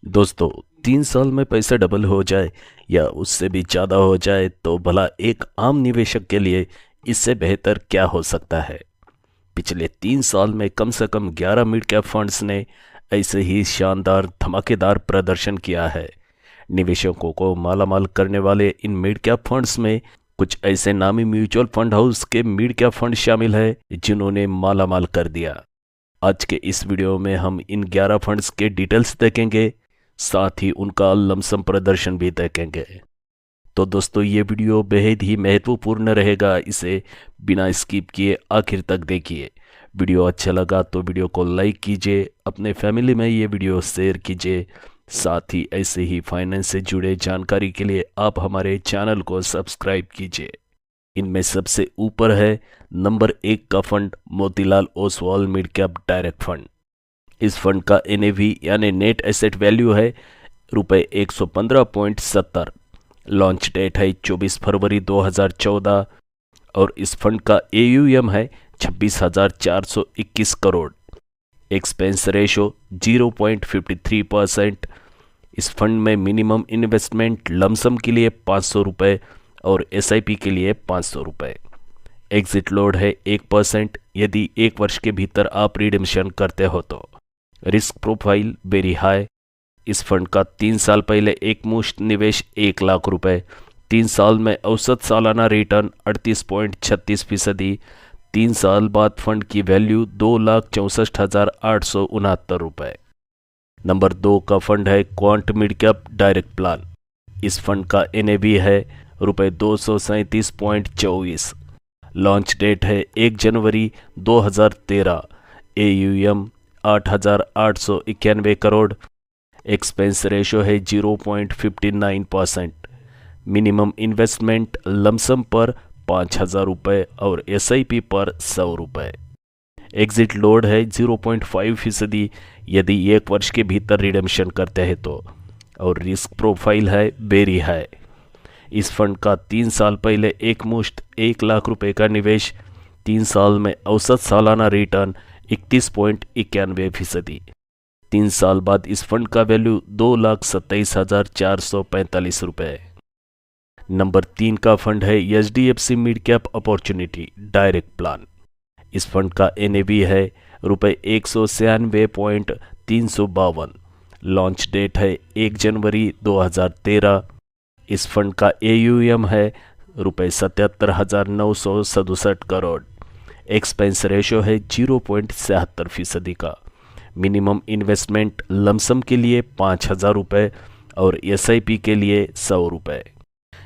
दोस्तों, 3 साल में पैसा डबल हो जाए या उससे भी ज़्यादा हो जाए तो भला एक आम निवेशक के लिए इससे बेहतर क्या हो सकता है। पिछले 3 साल में कम से कम 11 मिड कैप फंड्स ने ऐसे ही शानदार धमाकेदार प्रदर्शन किया है। निवेशकों को मालामाल करने वाले इन मिड कैप फंड्स में कुछ ऐसे नामी म्यूचुअल फंड हाउस के मिड कैप फंड शामिल है जिन्होंने मालामाल कर दिया। आज के इस वीडियो में हम इन 11 फंड्स के डिटेल्स देखेंगे, साथ ही उनका लमसम प्रदर्शन भी देखेंगे। तो दोस्तों, ये वीडियो बेहद ही महत्वपूर्ण रहेगा, इसे बिना स्किप किए आखिर तक देखिए। वीडियो अच्छा लगा तो वीडियो को लाइक कीजिए, अपने फैमिली में ये वीडियो शेयर कीजिए। साथ ही ऐसे ही फाइनेंस से जुड़े जानकारी के लिए आप हमारे चैनल को सब्सक्राइब कीजिए। इनमें सबसे ऊपर है नंबर 1 का fund Motilal Oswal mid cap direct fund. इस फंड का एनएवी यानी नेट एसेट वैल्यू है रुपये 115.70। लॉन्च डेट है 24 फरवरी 2014 और इस फंड का एयूएम है 26,421 करोड़। Expense ratio 0.53%। इस फंड में मिनिमम इन्वेस्टमेंट लमसम के लिए 500 रुपये और एसआईपी के लिए 500 रुपये। एग्जिट लोड है 1% यदि 1 वर्ष के भीतर आप रिडेम्पशन करते हो तो। Risk profile very high. इस फंड का 3 साल पहले एक मुश्त निवेश 1 लाख रुपए, 3 साल में औसत सालाना रिटर्न 38.36%। 3 साल बाद फंड की वैल्यू 2,64,869 रुपए। नंबर 2 का फंड है quant mid cap direct plan. इस फंड का एनएवी है रुपये 237.24। लॉन्च डेट है 1 जनवरी 2013। एयूएम 8,891 करोड़। एक्सपेंस रेशो है 0.59%। मिनिमम इन्वेस्टमेंट लमसम पर 5,000 रुपये और एसआईपी पर 100 रुपये। एग्जिट लोड है 0.5% यदि 1 वर्ष के भीतर रिडेम्पशन करते हैं तो। और रिस्क प्रोफाइल है वेरी हाई। इस फंड का 3 साल पहले एक मुश्त 1 लाख रुपए का निवेश, 3 साल में औसत सालाना रिटर्न 31.91%। 3 साल बाद इस फंड का वैल्यू 2,27,445 रुपये। नंबर 3 का फंड है HDFC mid cap opportunity direct plan. इस फंड का एनएवी है रुपये 196.352। लॉन्च डेट है 1 जनवरी 2013। इस फंड का एयूएम है रुपये 77,967 करोड़। एक्सपेंस रेशो है 0.76% का। मिनिमम इन्वेस्टमेंट लमसम के लिए 5,000 रुपये और एसआईपी के लिए 100 रुपये।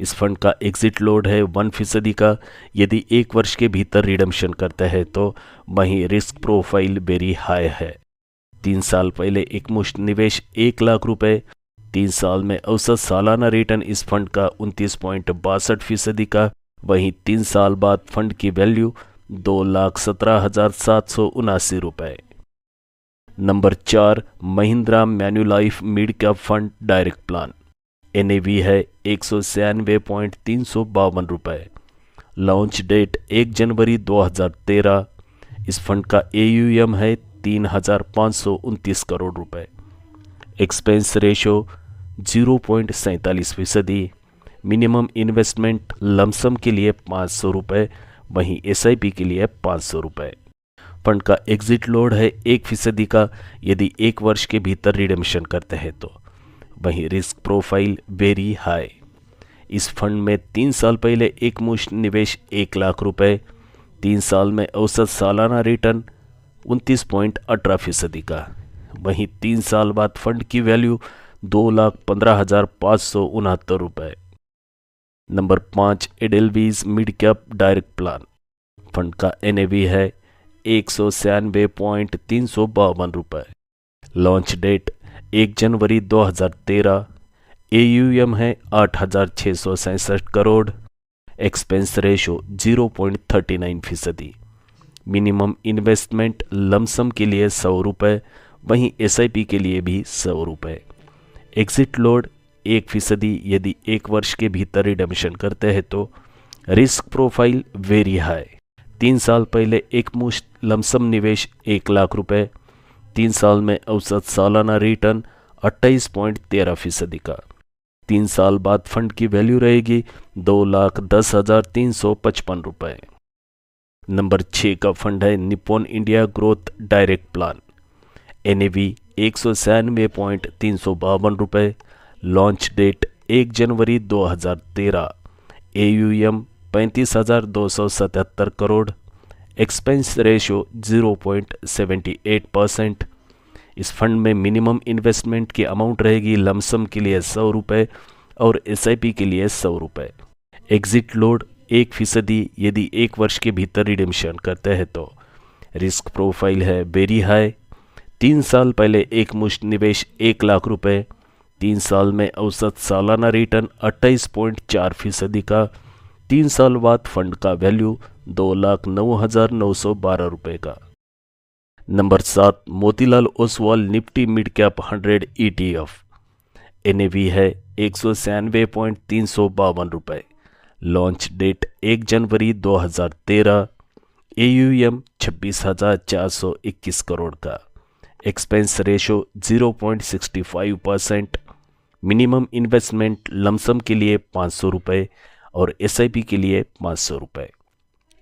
इस फंड का एग्जिट लोड है 1% का यदि 1 वर्ष के भीतर रिडेम्पशन करते हैं तो। वहीं रिस्क प्रोफाइल वेरी हाई है। 3 साल पहले एक मुश्त निवेश 1 लाख रुपए, 3 साल में औसत सालाना रिटर्न इस फंड का 29.62% का। वहीं 3 साल बाद फंड की वैल्यू 2,17,779 रुपये। Number 4 Mahindra Manulife mid cap fund direct plan. NAV है 196.352 रुपये। लॉन्च डेट 1 जनवरी 2013। इस फंड का एयूएम है 3,529 करोड़ रुपए। Expense ratio 0.47%। Minimum investment lump sum के लिए 500 रुपये, वहीं एसआईपी के लिए 500 रुपये। फंड का एग्जिट लोड है 1% का यदि 1 वर्ष के भीतर रिडेम्पशन करते हैं तो। वहीं रिस्क प्रोफाइल वेरी हाई। इस फंड में 3 साल पहले एक मुश्त निवेश 1 लाख रुपए, 3 साल में औसत सालाना रिटर्न 29.18% का। वहीं 3 साल बाद फंड की वैल्यू 2,15,569 रुपये। Number 5 Edelweiss mid cap direct plan. Fund का एनएवी है 196.352 रुपये। लॉन्च डेट 1 जनवरी 2013। एयूएम है 8,667 crore. Expense ratio 0.39%। Minimum investment lump sum के लिए 100 रुपये, वहीं एसआईपी के लिए भी 100 रुपये। एग्जिट लोड 1% यदि 1 वर्ष के भीतर रिडेम्पशन करते हैं तो। Risk profile very high. 3 साल पहले एक मुश्त लमसम निवेश 1 लाख रुपए, 3 साल में औसत सालाना रिटर्न 28.13% का। 3 साल बाद फंड की वैल्यू रहेगी 2,10,355 रुपये। नंबर 6 का फंड है Nippon India growth direct plan. NAV 196.352 रुपये। लॉन्च डेट 1 जनवरी 2013। AUM 35,277 करोड़। Expense ratio 0.78%। इस फंड में मिनिमम इन्वेस्टमेंट की अमाउंट रहेगी लमसम के लिए 100 रुपये और SIP के लिए 100 रुपये। एग्जिट लोड 1% यदि 1 वर्ष के भीतर रिडेम्पशन करते हैं तो। रिस्क प्रोफाइल है वेरी हाई। 3 साल पहले एक मुश्त निवेश 1 लाख रुपये। 3 साल में औसत सालाना रिटर्न 28.4% का। 3 साल बाद फंड का वैल्यू 2,09,912 रुपये का। Number 7 Motilal Oswal Nifty mid cap 100 ETF। NAV है 196.352 रुपये। लॉन्च डेट 1 जनवरी 2013। AUM 26,421 करोड़ का। Expense ratio 0.65%। Minimum investment lump sum के लिए 500 रुपये और SIP के लिए 500 रुपये।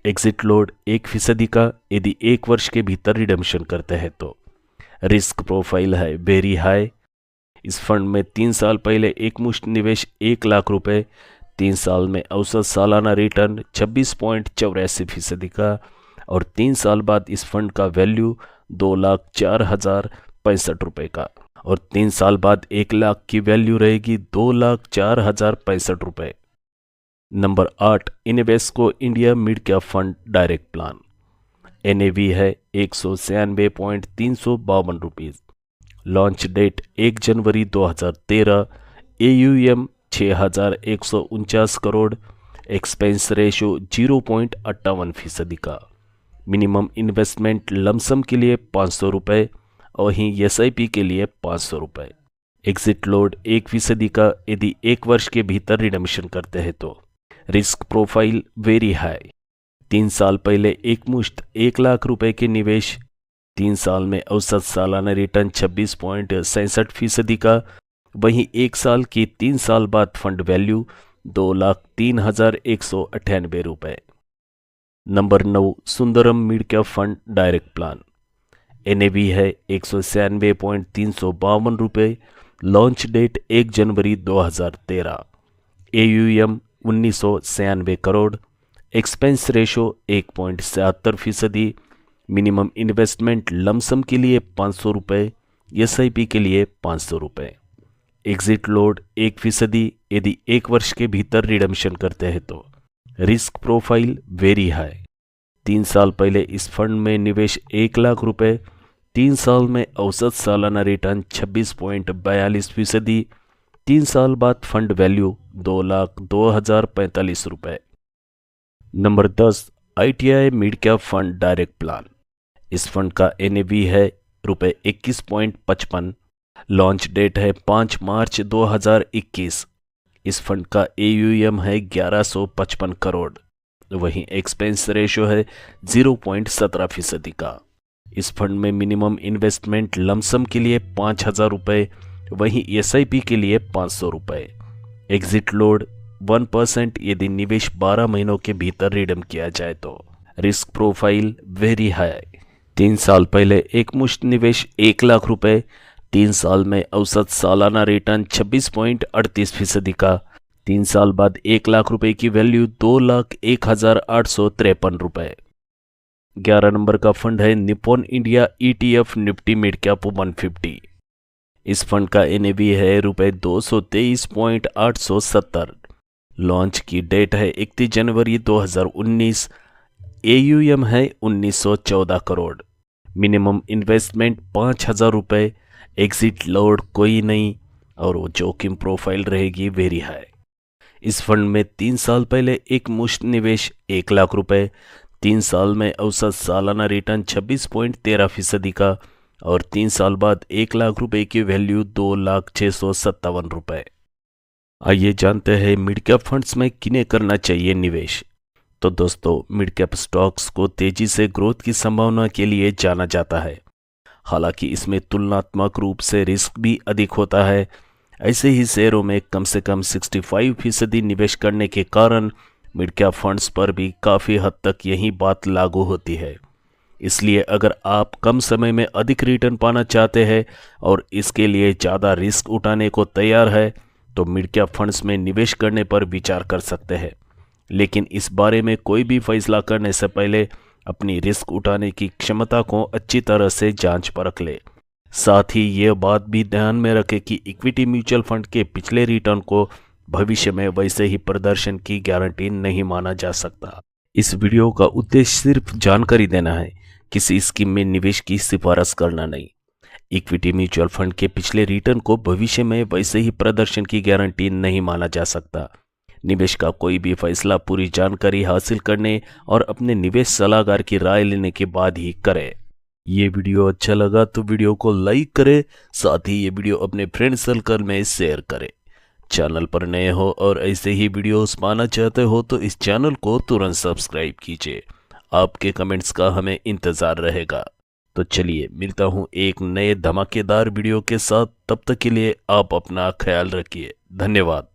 एग्जिट लोड 1% का यदि 1 वर्ष के भीतर रिडेम्पशन करते हैं तो। रिस्क प्रोफाइल है वेरी हाई। इस फंड में 3 साल पहले एक मुश्त निवेश 1 लाख रुपए। 3 साल में औसत सालाना रिटर्न 26.84% का और 3 साल बाद इस फंड का वैल्यू 2,04,065 रुपये का और 3 साल बाद 1 लाख की वैल्यू रहेगी 2,04,065 रुपये। Number 8 Invesco India mid cap fund direct plan. NAV है 196.352 रुपीज़। लॉन्च डेट 1 जनवरी 2013। AUM 6,149 करोड़। एक्सपेंस रेशो 0.58% का। मिनिमम इन्वेस्टमेंट लमसम के लिए 500 रुपये और वहीं SIP के लिए 500 रुपये। एग्जिट लोड 1% का यदि 1 वर्ष के भीतर रिडेम्पशन करते हैं तो। Risk profile very high. 3 साल पहले एक मुश्त 1 लाख रुपए के निवेश। 3 साल में औसत सालाना रिटर्न 26.67% का। वहीं 1 साल की 3 साल बाद फंड वैल्यू 2,03,198 रुपये। Number 9 Sundaram mid cap fund direct plan. NAV है 196.352 रुपये। लॉन्च डेट 1 जनवरी 2013। AUM 1,996 crore. Expense ratio 1.77%। Minimum investment lump sum के लिए 500 रुपये। SIP के लिए 500 रुपये। एग्जिट लोड 1% यदि 1 वर्ष के भीतर रिडेम्पशन करते हैं तो। Risk profile very high. 3 साल पहले इस फंड में निवेश 1 लाख रुपए। 3 साल में औसत सालाना रिटर्न 26.42%। 3 साल बाद फंड वैल्यू 2,02,045 रुपये। Number 10 ITI mid cap fund direct plan. इस फंड का NAV है रुपये 21.55। लॉन्च डेट है 5 मार्च 2021। इस फंड का AUM है 1155 करोड़। वहीं एक्सपेंस रेशो है 0.17% का। इस फंड में मिनिमम इन्वेस्टमेंट लमसम के लिए 5,000 रुपये। वहीं SIP के लिए 500 रुपये। एग्जिट लोड 1% यदि निवेश 12 महीनों के भीतर रिडीम किया जाए तो। Risk profile very high. 3 साल पहले एक मुश्त निवेश 1 लाख रुपए। 3 साल में औसत सालाना रिटर्न 26.38% का। 3 साल बाद 1 लाख रुपए की वैल्यू 2,01,853 रुपए। 11 नंबर का फंड है Nippon India ETF Nifty mid cap 150। इस फंड का NAV है रुपये 223.870। लॉन्च की डेट है 31 जनवरी 2019। AUM है 1914 करोड़। मिनिमम इन्वेस्टमेंट 5,000 रुपये। एग्जिट लोड कोई नहीं और वो जोखिम प्रोफाइल रहेगी वेरी हाई। इस फंड में 3 साल पहले एक मुश्त निवेश 1 लाख रुपए। 3 साल में औसत सालाना रिटर्न 26.13% का और 3 साल बाद 1 लाख रुपए की वैल्यू 2,06,57 रुपए। आइए जानते हैं मिड कैप फंड्स में किन्हें करना चाहिए निवेश। तो दोस्तों, मिड कैप स्टॉक्स को तेजी से ग्रोथ की संभावना के लिए जाना जाता है। हालांकि इसमें तुलनात्मक रूप से रिस्क भी अधिक होता है। ऐसे ही शेयरों में कम से कम 65% निवेश करने के कारण मिड कैप फंड्स पर भी काफ़ी हद तक यही बात लागू होती है। इसलिए अगर आप कम समय में अधिक रिटर्न पाना चाहते हैं और इसके लिए ज़्यादा रिस्क उठाने को तैयार है तो मिड कैप फंड्स में निवेश करने पर विचार कर सकते हैं। लेकिन इस बारे में कोई भी फैसला करने से पहले अपनी रिस्क उठाने की क्षमता को अच्छी तरह से जांच परख ले। साथ ही ये बात भी ध्यान में रखें कि इक्विटी म्यूचुअल फंड के पिछले रिटर्न को भविष्य में वैसे ही प्रदर्शन की गारंटी नहीं माना जा सकता। इस वीडियो का उद्देश्य सिर्फ जानकारी देना है, किसी स्कीम में निवेश की सिफारिश करना नहीं। इक्विटी म्यूचुअल फंड के पिछले रिटर्न को भविष्य में वैसे ही प्रदर्शन की गारंटी नहीं माना जा सकता। निवेश का कोई भी फैसला पूरी जानकारी हासिल करने और अपने निवेश सलाहकार की राय लेने के बाद ही करें। ये वीडियो अच्छा लगा तो वीडियो को लाइक करें, साथ ही ये वीडियो अपने फ्रेंड सर्कल में शेयर करें। चैनल पर नए हो और ऐसे ही वीडियोस पाना चाहते हो तो इस चैनल को तुरंत सब्सक्राइब कीजिए। आपके कमेंट्स का हमें इंतज़ार रहेगा। तो चलिए मिलता हूँ एक नए धमाकेदार वीडियो के साथ। तब तक के लिए आप अपना ख्याल रखिए। धन्यवाद।